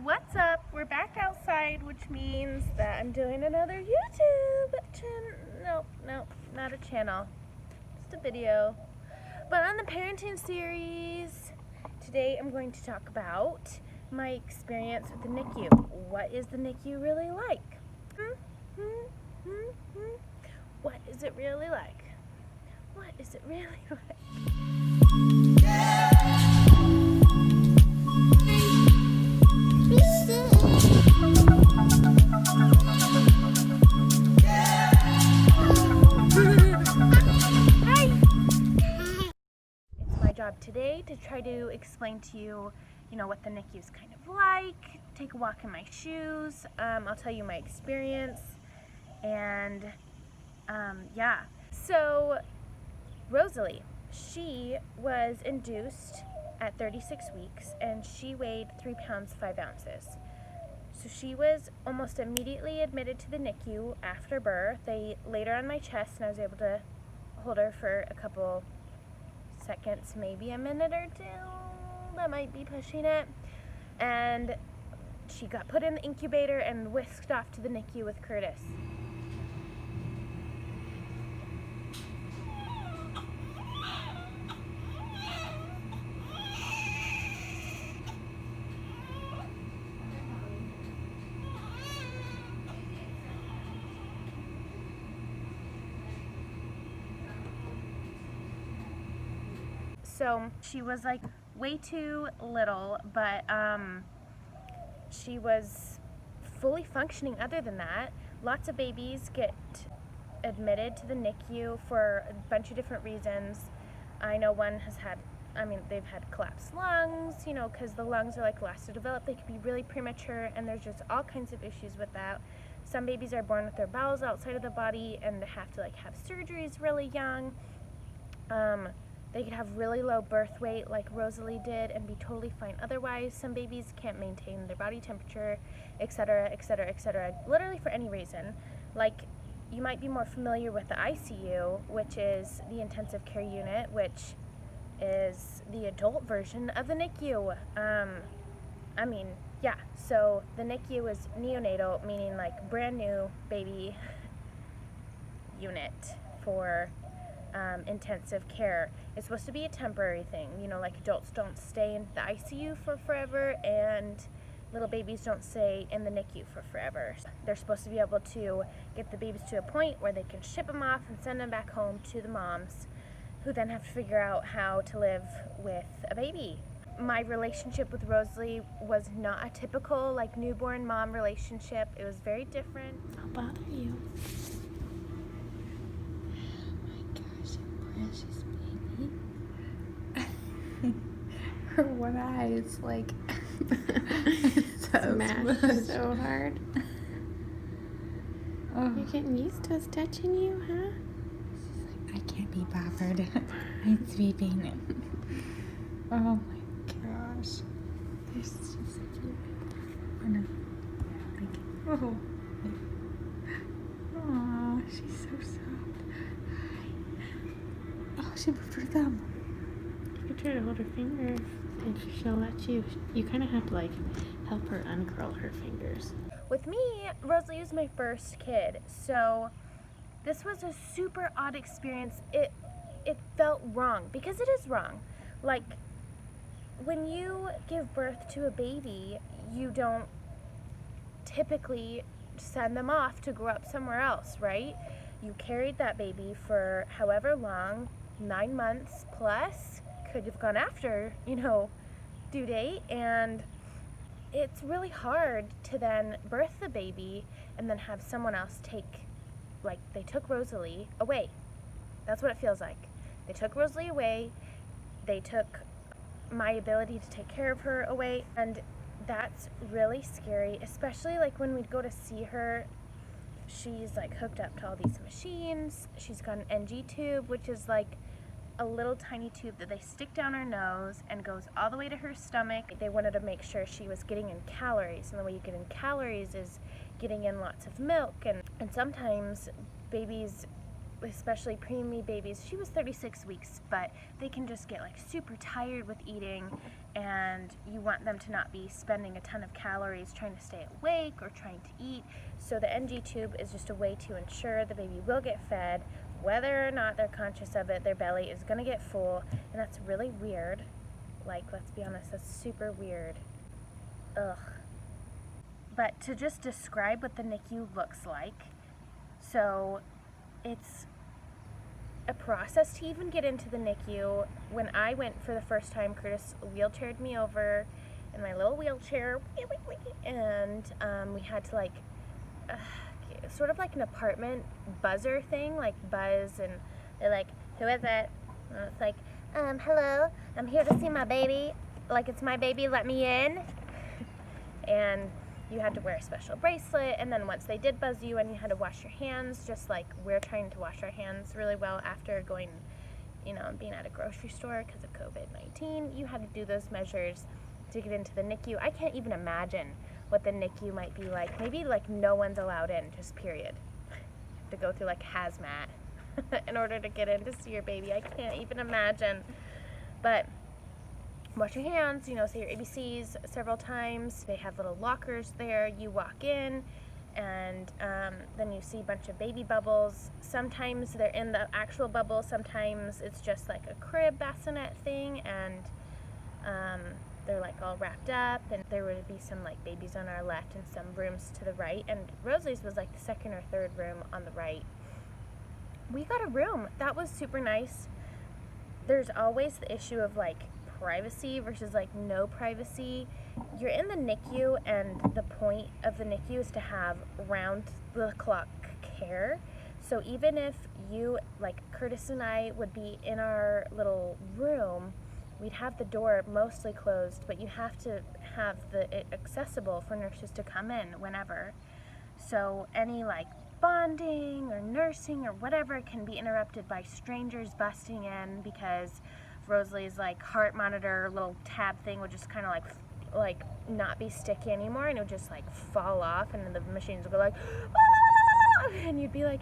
What's up? We're back outside, which means that I'm doing another YouTube channel. Nope, not a channel. Just a video. But on the parenting series, today I'm going to talk about my experience with the NICU. What is the NICU really like? What is it really like? What is it really like? It's my job today to try to explain to you, what the NICU is kind of like, take a walk in my shoes. I'll tell you my experience, and yeah. So Rosalie, she was induced at 36 weeks, and she weighed 3 pounds 5 ounces. So she was almost immediately admitted to the NICU after birth. They laid her on my chest, and I was able to hold her for a couple seconds, maybe a minute or two. That might be pushing it. And she got put in the incubator and whisked off to the NICU with Curtis. So she was like way too little, but she was fully functioning other than that. Lots of babies get admitted to the NICU for a bunch of different reasons. I know one has had, they've had collapsed lungs, because the lungs are like last to develop. They could be really premature, and there's just all kinds of issues with that. Some babies are born with their bowels outside of the body and have to have surgeries really young. They could have really low birth weight like Rosalie did and be totally fine otherwise. Some babies can't maintain their body temperature, etc., etc., etc., literally for any reason. Like, you might be more familiar with the ICU, which is the intensive care unit, which is the adult version of the NICU. Yeah, so the NICU is neonatal, meaning like brand new baby unit for intensive care. It's supposed to be a temporary thing, like adults don't stay in the ICU for forever, and little babies don't stay in the NICU for forever. They're supposed to be able to get the babies to a point where they can ship them off and send them back home to the moms, who then have to figure out how to live with a baby. My relationship with Rosalie was not a typical newborn mom relationship. It was very different. I'll bother you. Precious baby. Her one eye is so smashed so hard. Oh. You're getting used to us touching you, huh? She's like, I can't be bothered. I'm sleeping. Oh my gosh. She's just so cute. I know. Oh. Aw, she's so soft. Oh, she moved her thumb. You try to hold her finger if she'll let you. You kind of have to help her uncurl her fingers. With me, Rosalie was my first kid, so this was a super odd experience. It felt wrong, because it is wrong. When you give birth to a baby, you don't typically send them off to grow up somewhere else, right? You carried that baby for however long, 9 months plus, could have gone after, due date, and it's really hard to then birth the baby and then have someone else they took Rosalie away. That's what it feels like. They took Rosalie away, they took my ability to take care of her away, and that's really scary, especially when we'd go to see her. She's hooked up to all these machines. She's got an NG tube, which is a little tiny tube that they stick down her nose and goes all the way to her stomach. They wanted to make sure she was getting in calories, and the way you get in calories is getting in lots of milk, and sometimes babies especially preemie babies. She was 36 weeks, but they can just get like super tired with eating, and you want them to not be spending a ton of calories trying to stay awake or trying to eat. So the NG tube is just a way to ensure the baby will get fed, whether or not they're conscious of it. Their belly is going to get full, and that's really weird. Like, let's be honest, that's super weird. Ugh. But to just describe what the NICU looks like, so it's a process to even get into the NICU. When I went for the first time, Curtis wheelchaired me over in my little wheelchair, and we had to like, sort of like an apartment buzzer thing, like buzz, and they're like, who is it? And it's like, hello, I'm here to see my baby. Like, it's my baby, let me in. And you had to wear a special bracelet, and then once they did buzz you and you had to wash your hands, just like we're trying to wash our hands really well after going, being at a grocery store because of COVID-19, you had to do those measures to get into the NICU. I can't even imagine what the NICU might be like. Maybe like no one's allowed in, just period. To go through like hazmat in order to get in to see your baby. I can't even imagine. But wash your hands, say your ABCs several times. They have little lockers there. You walk in, and then you see a bunch of baby bubbles. Sometimes they're in the actual bubble. Sometimes it's just like a crib bassinet thing, and they're like all wrapped up. And there would be some like babies on our left and some rooms to the right. And Rosalie's was like the second or third room on the right. We got a room. That was super nice. There's always the issue of like privacy versus like no privacy. You're in the NICU, and the point of the NICU is to have round the clock care. So even if you, like Curtis and I, would be in our little room, we'd have the door mostly closed, but you have to have it accessible for nurses to come in whenever. So any like bonding or nursing or whatever can be interrupted by strangers busting in, because Rosalie's like heart monitor little tab thing would just kind of like not be sticky anymore, and it would just like fall off, and then the machines would go like, ah! And you'd be like,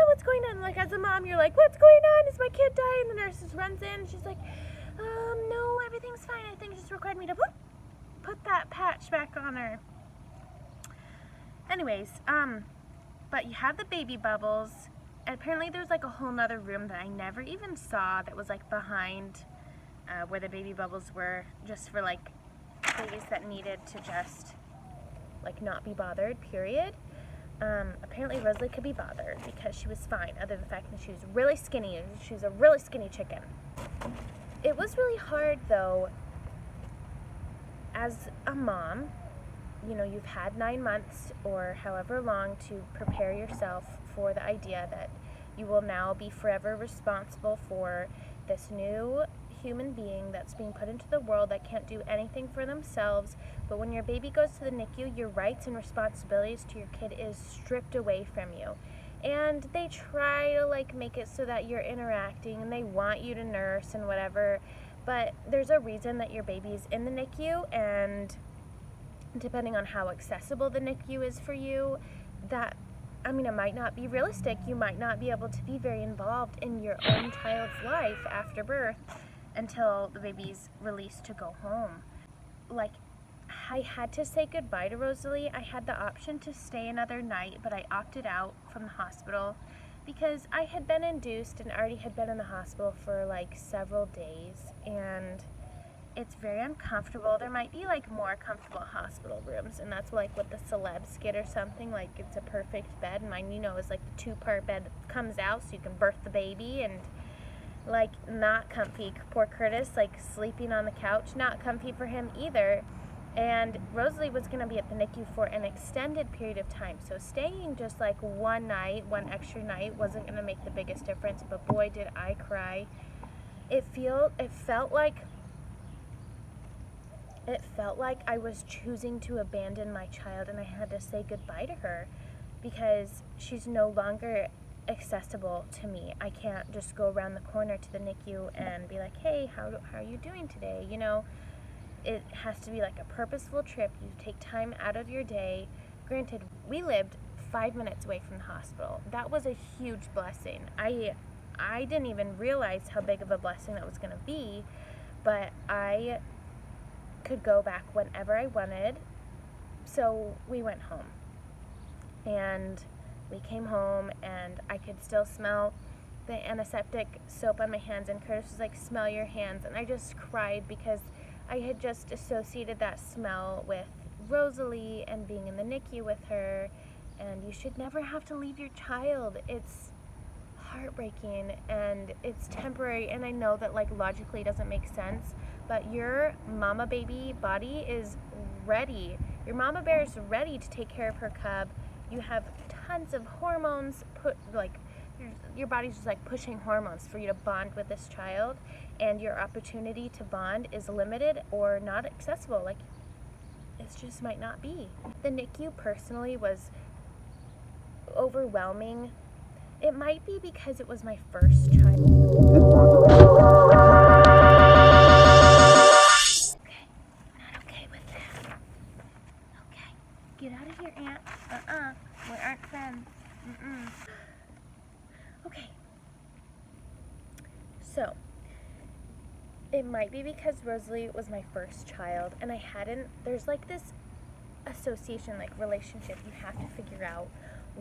what's going on? Like, as a mom, you're like, what's going on? Is my kid dying? The nurse just runs in, and she's like, no, everything's fine. I think it just required me to put that patch back on her. Anyways, but you have the baby bubbles. And apparently there's like a whole nother room that I never even saw that was like behind where the baby bubbles were, just for like babies that needed to just like not be bothered, period. Apparently Rosalie could be bothered because she was fine, other than the fact that she was really skinny. She was a really skinny chicken. It was really hard though, as a mom. You've had 9 months or however long to prepare yourself for the idea that you will now be forever responsible for this new human being that's being put into the world that can't do anything for themselves. But when your baby goes to the NICU, your rights and responsibilities to your kid is stripped away from you. And they try to like make it so that you're interacting, and they want you to nurse and whatever, but there's a reason that your baby's in the NICU, and depending on how accessible the NICU is for you, it might not be realistic. You might not be able to be very involved in your own child's life after birth until the baby's released to go home. Like, I had to say goodbye to Rosalie. I had the option to stay another night, but I opted out from the hospital because I had been induced and already had been in the hospital for like several days, and it's very uncomfortable. There might be like more comfortable hospital rooms, and that's like what the celebs get or something. Like, it's a perfect bed. Mine, is like the 2-part bed that comes out so you can birth the baby, and like not comfy. Poor Curtis, like sleeping on the couch, not comfy for him either. And Rosalie was going to be at the NICU for an extended period of time, so staying just like one extra night wasn't going to make the biggest difference. But boy, did I cry. It felt like I was choosing to abandon my child, and I had to say goodbye to her because she's no longer accessible to me. I can't just go around the corner to the NICU and be like, hey, how are you doing today? It has to be like a purposeful trip. You take time out of your day. Granted, we lived 5 minutes away from the hospital. That was a huge blessing. I didn't even realize how big of a blessing that was going to be, but I could go back whenever I wanted. So we went home, and we came home, and I could still smell the antiseptic soap on my hands, and Curtis was like, smell your hands, and I just cried because I had just associated that smell with Rosalie and being in the NICU with her, and you should never have to leave your child. It's heartbreaking, and it's temporary, and I know that like logically it doesn't make sense, but your mama baby body is ready. Your mama bear is ready to take care of her cub. You have tons of hormones, your body's just like pushing hormones for you to bond with this child, and your opportunity to bond is limited or not accessible. Like, it just might not be. The NICU personally was overwhelming. It might be because it was my first child. Okay, not okay with that. Okay, get out of here, Aunt. We aren't friends. Okay. So, it might be because Rosalie was my first child, and there's like this association, like relationship you have to figure out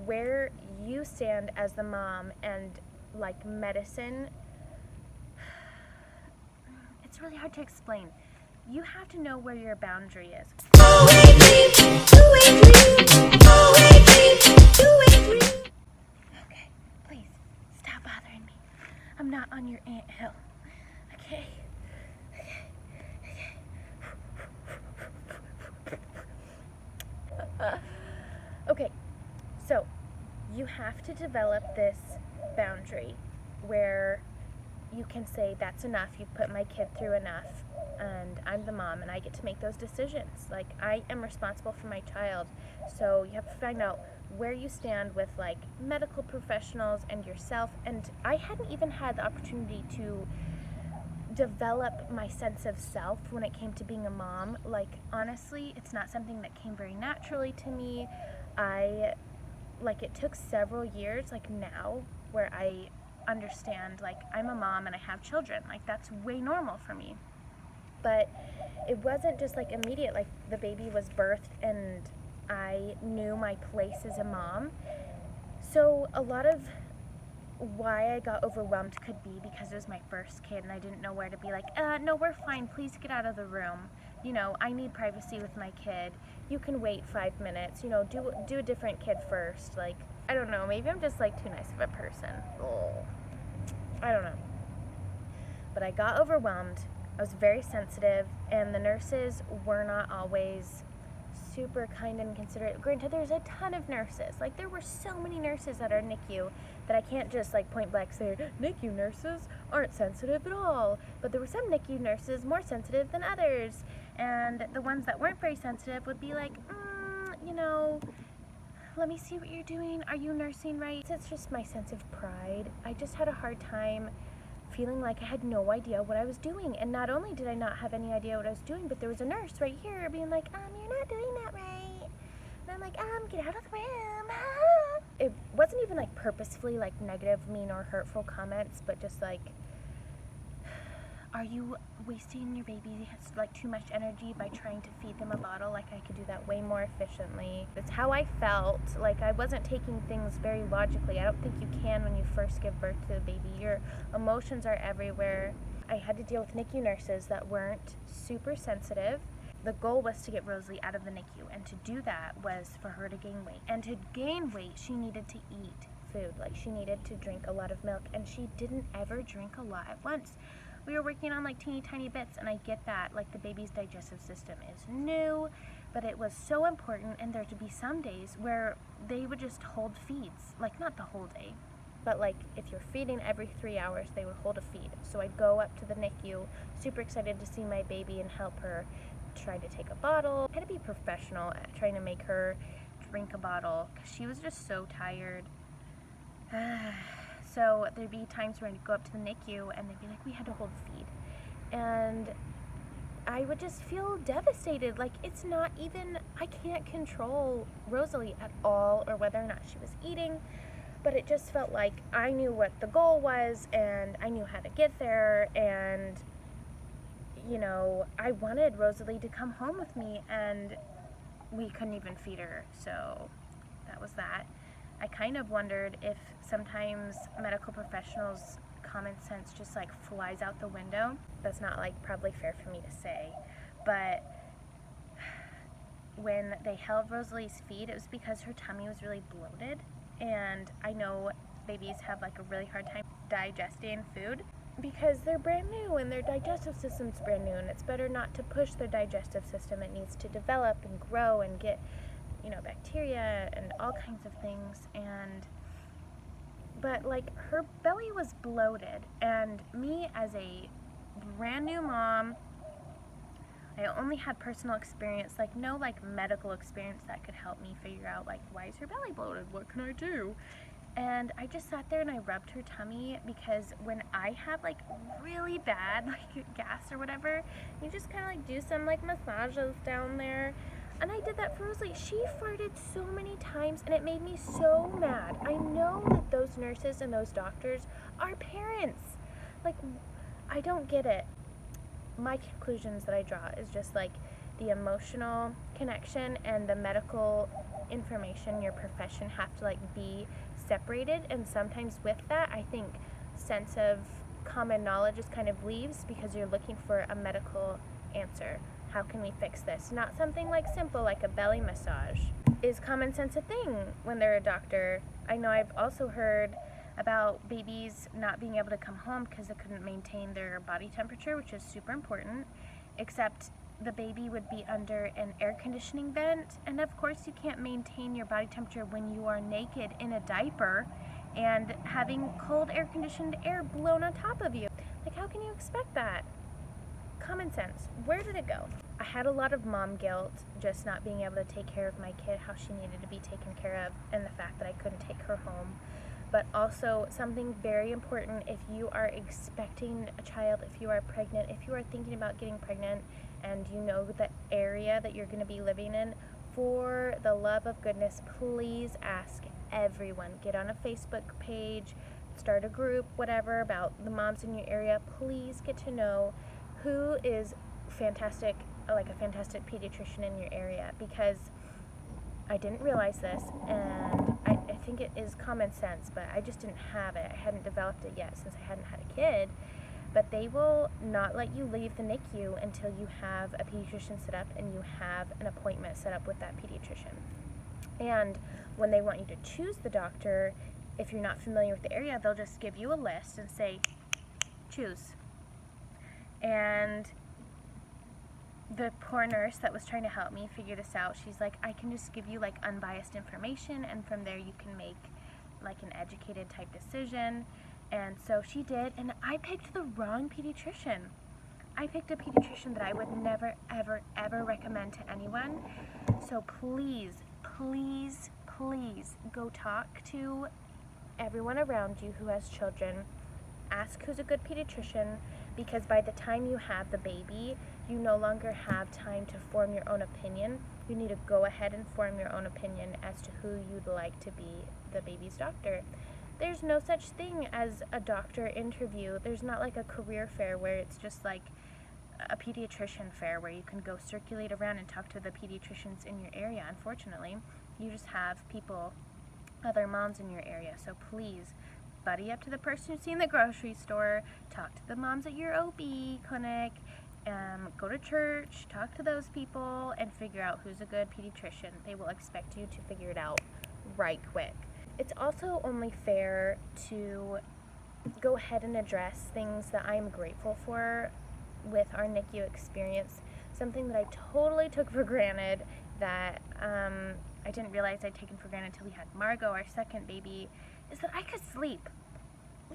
where you stand as the mom, and like medicine, it's really hard to explain. You have to know where your boundary is. Okay, please, stop bothering me. I'm not on your anthill. Okay? Okay, so you have to develop this boundary where you can say, that's enough, you've put my kid through enough, and I'm the mom and I get to make those decisions. Like, I am responsible for my child. So you have to find out where you stand with like medical professionals and yourself. And I hadn't even had the opportunity to develop my sense of self when it came to being a mom. Like, honestly, it's not something that came very naturally to me. It took several years, like now, where I understand, like, I'm a mom and I have children. Like, that's way normal for me. But it wasn't just like immediate, like the baby was birthed and I knew my place as a mom. So a lot of why I got overwhelmed could be because it was my first kid and I didn't know where to be like, no, we're fine, please get out of the room. You know, I need privacy with my kid. You can wait 5 minutes, you know, do a different kid first. Like, I don't know, maybe I'm just like too nice of a person. I don't know. But I got overwhelmed. I was very sensitive, and the nurses were not always super kind and considerate. Granted, there's a ton of nurses. Like, there were so many nurses at our NICU that I can't just like point blank say NICU nurses aren't sensitive at all. But there were some NICU nurses more sensitive than others, and the ones that weren't very sensitive would be like, you know, let me see what you're doing. Are you nursing right? It's just my sense of pride. I just had a hard time feeling like I had no idea what I was doing. And not only did I not have any idea what I was doing, but there was a nurse right here being like, you're not doing that right. And I'm like, get out of the room. It wasn't even like purposefully like negative, mean, or hurtful comments, but just like, are you wasting your baby like too much energy by trying to feed them a bottle? Like, I could do that way more efficiently. That's how I felt. Like, I wasn't taking things very logically. I don't think you can when you first give birth to a baby. Your emotions are everywhere. I had to deal with NICU nurses that weren't super sensitive. The goal was to get Rosalie out of the NICU, and to do that was for her to gain weight. And to gain weight, she needed to eat food. Like, she needed to drink a lot of milk, and she didn't ever drink a lot at once. We were working on like teeny tiny bits, and I get that like the baby's digestive system is new, but it was so important, and there to be some days where they would just hold feeds, like not the whole day, but like if you're feeding every 3 hours, they would hold a feed. So I'd go up to the NICU, super excited to see my baby and help her try to take a bottle. I had to be professional at trying to make her drink a bottle because she was just so tired. So there'd be times where I'd go up to the NICU and they'd be like, we had to hold feed. And I would just feel devastated. Like, it's not even, I can't control Rosalie at all, or whether or not she was eating, but it just felt like I knew what the goal was, and I knew how to get there, and, you know, I wanted Rosalie to come home with me, and we couldn't even feed her, so that was that. I kind of wondered if sometimes medical professionals' common sense just like flies out the window. That's not like probably fair for me to say, but when they held Rosalie's feet, it was because her tummy was really bloated, and I know babies have like a really hard time digesting food because they're brand new and their digestive system's brand new, and it's better not to push their digestive system. It needs to develop and grow and get, you know, bacteria and all kinds of things. And but like her belly was bloated, and me as a brand new mom, I only had personal experience, like no like medical experience that could help me figure out like, why is her belly bloated, what can I do? And I just sat there and I rubbed her tummy, because when I have like really bad like gas or whatever, you just kind of like do some like massages down there. And I did that for Rosalie. She farted so many times, and it made me so mad. I know that those nurses and those doctors are parents. Like, I don't get it. My conclusions that I draw is just like the emotional connection and the medical information, your profession have to like be separated. And sometimes with that, I think sense of common knowledge just kind of leaves, because you're looking for a medical answer. How can we fix this? Not something like simple like a belly massage. Is common sense a thing when they're a doctor? I know I've also heard about babies not being able to come home because they couldn't maintain their body temperature, which is super important, except the baby would be under an air conditioning vent, and of course you can't maintain your body temperature when you are naked in a diaper and having cold air conditioned air blown on top of you. Like, how can you expect that? Common sense, where did it go? I had a lot of mom guilt, just not being able to take care of my kid how she needed to be taken care of, and the fact that I couldn't take her home. But also something very important, if you are expecting a child, if you are pregnant, if you are thinking about getting pregnant, and you know the area that you're going to be living in, for the love of goodness, please ask everyone. Get on a Facebook page, start a group, whatever, about the moms in your area. Please get to know who is fantastic, like a fantastic pediatrician in your area, because I didn't realize this, and I think it is common sense, but I just didn't have it. I hadn't developed it yet since I hadn't had a kid. But they will not let you leave the NICU until you have a pediatrician set up and you have an appointment set up with that pediatrician. And when they want you to choose the doctor, if you're not familiar with the area, they'll just give you a list and say, choose. And the poor nurse that was trying to help me figure this out, she's like, I can just give you like unbiased information, and from there you can make like an educated type decision. And so she did, and I picked the wrong pediatrician. I picked a pediatrician that I would never, ever, ever recommend to anyone. So please, please, please go talk to everyone around you who has children. Ask who's a good pediatrician, because by the time you have the baby, you no longer have time to form your own opinion. You need to go ahead and form your own opinion as to who you'd like to be the baby's doctor. There's no such thing as a doctor interview. There's not like a career fair where it's just like a pediatrician fair where you can go circulate around and talk to the pediatricians in your area. Unfortunately, you just have people, other moms in your area. So please, buddy up to the person you see in the grocery store, talk to the moms at your OB clinic, go to church, talk to those people, and figure out who's a good pediatrician. They will expect you to figure it out right quick. It's also only fair to go ahead and address things that I'm grateful for with our NICU experience. Something that I totally took for granted, that I didn't realize I'd taken for granted until we had Margot, our second baby, is that I could sleep.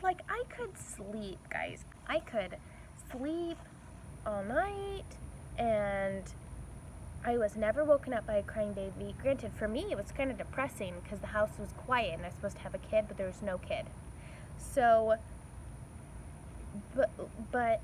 Like, I could sleep, guys. I could sleep all night, and I was never woken up by a crying baby. Granted, for me, it was kind of depressing because the house was quiet and I was supposed to have a kid, but there was no kid. So, but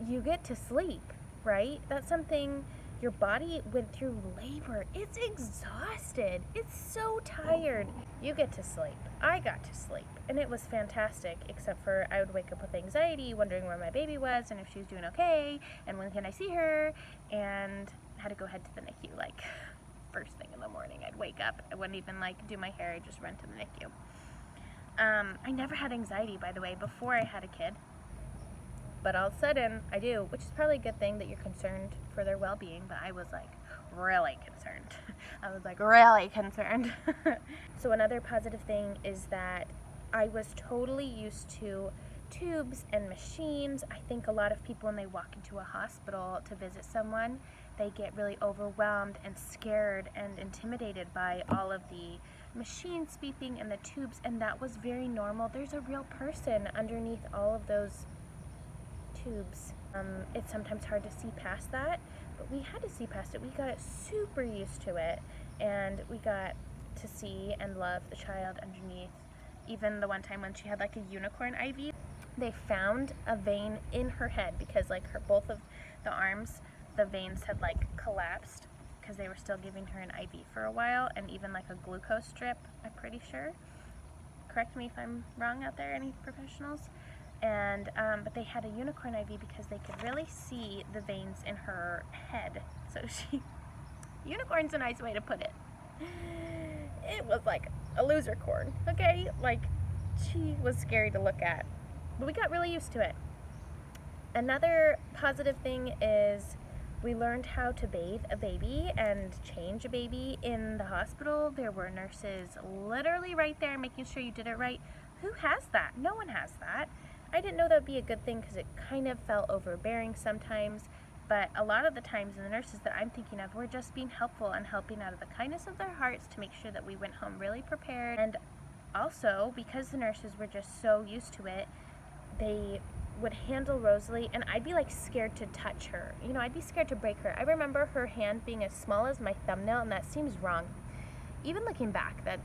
you get to sleep. right? That's something your body went through labor. It's exhausted. It's so tired. You get to sleep. I got to sleep. And it was fantastic, except for I would wake up with anxiety, wondering where my baby was and if she was doing okay, and when can I see her, and I had to go head to the NICU, like, first thing in the morning. I'd wake up. I wouldn't even, like, do my hair. I'd just run to the NICU. I never had anxiety, by the way, before I had a kid. But all of a sudden, I do, which is probably a good thing that you're concerned for their well-being, but I was, like, really concerned. I was, like, really concerned. So another positive thing is that I was totally used to tubes and machines. I think a lot of people, when they walk into a hospital to visit someone, they get really overwhelmed and scared and intimidated by all of the machines beeping and the tubes, and that was very normal. There's a real person underneath all of those tubes. It's sometimes hard to see past that, but we had to see past it. We got super used to it, and we got to see and love the child underneath. Even the one time when she had like a unicorn IV, they found a vein in her head because like both of the arms, the veins had like collapsed because they were still giving her an IV for a while, and even like a glucose drip, I'm pretty sure. Correct me if I'm wrong out there, any professionals. And but they had a unicorn IV because they could really see the veins in her head. So unicorn's a nice way to put it. It was like a loser corn, okay? Like, she was scary to look at, but we got really used to it. Another positive thing is we learned how to bathe a baby and change a baby in the hospital. There were nurses literally right there making sure you did it right. Who has that? No one has that. I didn't know that would be a good thing because it kind of felt overbearing sometimes, but a lot of the times the nurses that I'm thinking of were just being helpful and helping out of the kindness of their hearts to make sure that we went home really prepared. And also, because the nurses were just so used to it, they would handle Rosalie, and I'd be like scared to touch her. You know, I'd be scared to break her. I remember her hand being as small as my thumbnail, and that seems wrong. Even looking back, that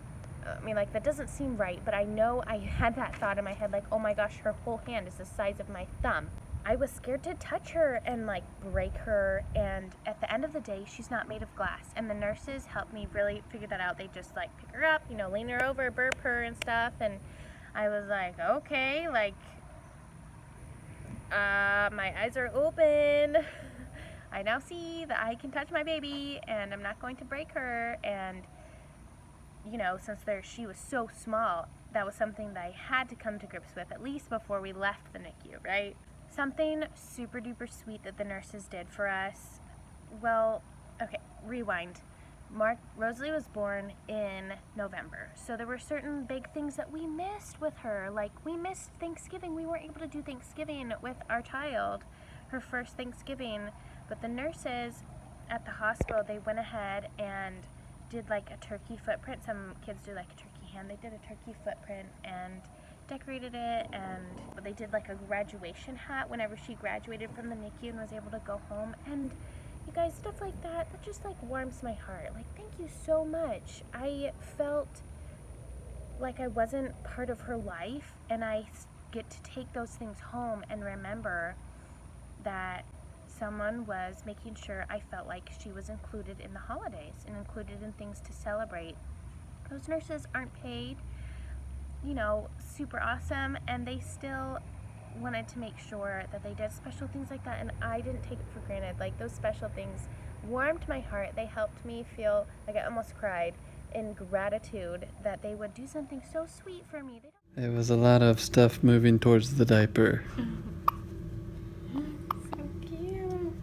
doesn't seem right, but I know I had that thought in my head, like, oh my gosh, her whole hand is the size of my thumb. I was scared to touch her and like break her, and at the end of the day, she's not made of glass, and the nurses helped me really figure that out. They just like pick her up, you know, lean her over, burp her and stuff, and I was like, okay, like, my eyes are open. I now see that I can touch my baby, and I'm not going to break her, and you know, since she was so small, that was something that I had to come to grips with, at least before we left the NICU, right? Something super duper sweet that the nurses did for us. Well, okay, rewind. Rosalie was born in November, so there were certain big things that we missed with her. Like, we missed Thanksgiving. We weren't able to do Thanksgiving with our child, her first Thanksgiving, but the nurses at the hospital, they went ahead and did like a turkey footprint. Some kids do like a turkey hand. They did a turkey footprint and decorated it, and they did like a graduation hat whenever she graduated from the NICU and was able to go home. And you guys, stuff like that just like warms my heart. Like, thank you so much. I felt like I wasn't part of her life, and I get to take those things home and remember that someone was making sure I felt like she was included in the holidays and included in things to celebrate. Those nurses aren't paid, you know, super awesome, and they still wanted to make sure that they did special things like that, and I didn't take it for granted. Like, those special things warmed my heart. They helped me feel like I almost cried in gratitude that they would do something so sweet for me. It was a lot of stuff moving towards the diaper. So cute.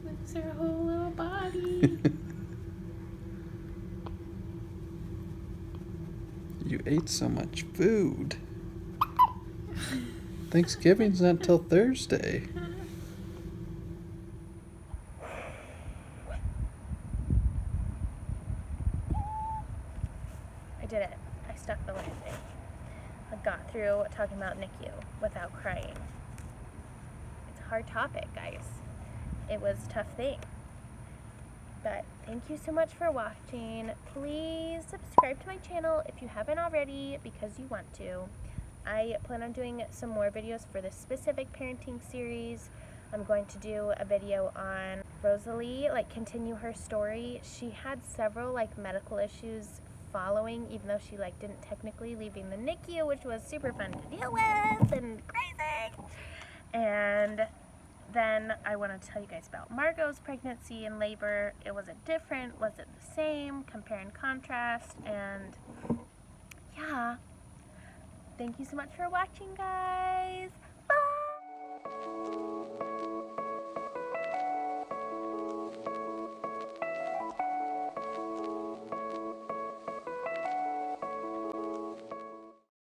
That's her whole little body. You ate so much food. Thanksgiving's not till Thursday. I did it. I stuck the landing. I got through talking about NICU without crying. It's a hard topic, guys. It was a tough thing. But thank you so much for watching. Please subscribe to my channel if you haven't already, because you want to. I plan on doing some more videos for this specific parenting series. I'm going to do a video on Rosalie, like continue her story. She had several like medical issues following, even though she like didn't technically leaving the NICU, which was super fun to deal with and crazy. And then I want to tell you guys about Margot's pregnancy and labor. Was it different? Was it the same? Compare and contrast. And yeah, thank you so much for watching, guys.